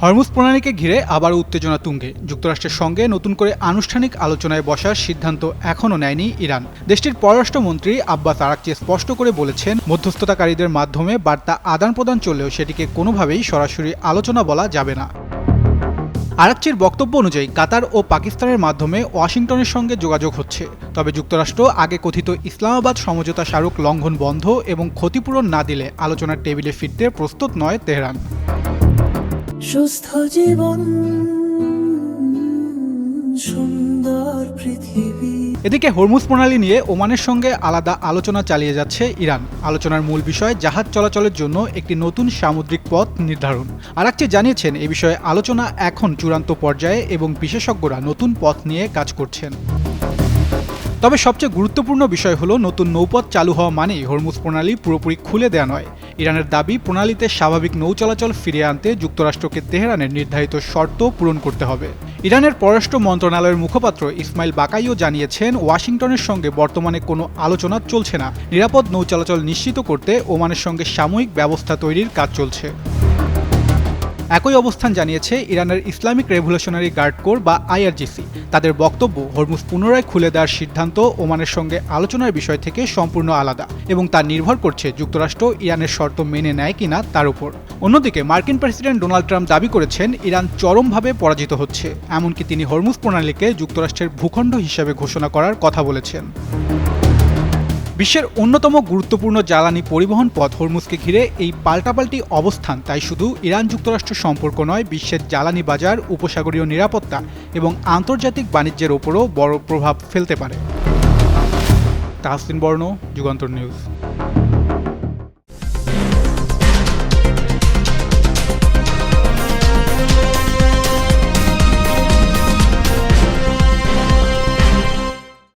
Hormuz প্রণালীকে ঘিরে আবার উত্তেজনা তুঙ্গে। যুক্তরাষ্ট্রের সঙ্গে নতুন করে আনুষ্ঠানিক আলোচনায় বসার সিদ্ধান্ত এখনও নেয়নি ইরান। দেশটির পররাষ্ট্রমন্ত্রী আব্বাস আরাকচি স্পষ্ট করে বলেছেন, মধ্যস্থতাকারীদের মাধ্যমে বার্তা আদান প্রদান চললেও সেটিকে কোনোভাবেই সরাসরি আলোচনা বলা যাবে না। আরাকচির বক্তব্য অনুযায়ী কাতার ও পাকিস্তানের মাধ্যমে ওয়াশিংটনের সঙ্গে যোগাযোগ হচ্ছে, তবে যুক্তরাষ্ট্র আগে কথিত ইসলামাবাদ সমঝোতা স্মারক লঙ্ঘন বন্ধ এবং ক্ষতিপূরণ না দিলে আলোচনার টেবিলে ফিরতে প্রস্তুত নয় তেহরান। সুস্থ জীবন, সুন্দর পৃথিবী। এদিকে হরমুজ প্রণালী নিয়ে ওমানের সঙ্গে আলাদা আলোচনা চালিয়ে যাচ্ছে ইরান। আলোচনার মূল বিষয় জাহাজ চলাচলের জন্য একটি নতুন সামুদ্রিক পথ নির্ধারণ। আরাকচি জানিয়েছেন, এ বিষয়ে আলোচনা এখন চূড়ান্ত পর্যায়ে এবং বিশেষজ্ঞরা নতুন পথ নিয়ে কাজ করছেন। তবে সবচেয়ে গুরুত্বপূর্ণ বিষয় হলো, নতুন নৌপথ চালু হওয়া মানেই হরমুজ প্রণালী পুরোপুরি খুলে দেওয়া নয়। ইরানের দাবি, প্রণালীতে স্বাভাবিক নৌ চলাচল ফিরিয়ে আনতে যুক্তরাষ্ট্রকে তেহরানের নির্ধারিত শর্ত পূরণ করতে হবে। ইরানের পররাষ্ট্র মন্ত্রণালয়ের মুখপাত্র ইসমাইল বাকাইও জানিয়েছেন, ওয়াশিংটনের সঙ্গে বর্তমানে কোনো আলোচনা চলছে না। নিরাপদ নৌ চলাচল নিশ্চিত করতে ওমানের সঙ্গে সাময়িক ব্যবস্থা তৈরির কাজ চলছে। একই অবস্থান জানিয়েছে ইরানের ইসলামিক রেভলিউশনারি গার্ড কোর বা আইআরজিসি। তাদের বক্তব্য, হরমুজ পুনরায় খুলে দেওয়ার সিদ্ধান্ত ওমানের সঙ্গে আলোচনার বিষয় থেকে সম্পূর্ণ আলাদা এবং তা নির্ভর করছে যুক্তরাষ্ট্র ইরানের শর্ত মেনে নেয় কিনা তার উপর। অন্যদিকে মার্কিন প্রেসিডেন্ট ডোনাল্ড ট্রাম্প দাবি করেছেন, ইরান চরমভাবে পরাজিত হচ্ছে। এমনকি তিনি হরমুজ প্রণালীকে যুক্তরাষ্ট্রের ভূখণ্ড হিসেবে ঘোষণা করার কথা বলেছেন। বিশ্বের অন্যতম গুরুত্বপূর্ণ জ্বালানি পরিবহন পথ হরমুজকে ঘিরে এই পাল্টাপাল্টি অবস্থান তাই শুধু ইরান যুক্তরাষ্ট্র সম্পর্ক নয়, বিশ্বের জ্বালানি বাজার, উপসাগরীয় নিরাপত্তা এবং আন্তর্জাতিক বাণিজ্যের ওপরও বড় প্রভাব ফেলতে পারে। তাহসিন বর্ণ, যুগান্তর নিউজ।